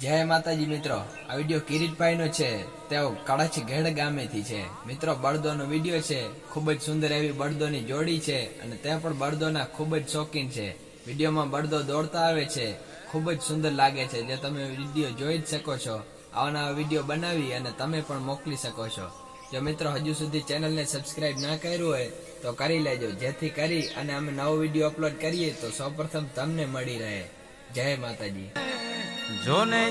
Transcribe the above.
જય માતાજી મિત્રો, આ વિડીયો કિરીટભાઈ નો છે. તેઓ કડાછી ઘેડ ગામેથી છે. મિત્રો, બળદોનો વિડીયો છે. ખૂબ જ સુંદર એવી બળદોની જોડી છે અને તે પણ બળદોના ખૂબ જ શોખીન છે. વિડીયોમાં બળદો દોડતા આવે છે. ખૂબ જ સુંદર લાગે છે, જે તમે વિડીયો જોઈ જ શકો છો. આવા નવા વિડીયો બનાવી અને તમે પણ મોકલી શકો છો. જો મિત્રો હજુ સુધી ચેનલને સબસ્ક્રાઇબ ના કર્યું હોય તો કરી લેજો, જેથી કરી અને અમે નવો વિડીયો અપલોડ કરીએ તો સૌપ્રથમ તમને મળી રહે. જય માતાજી. જોને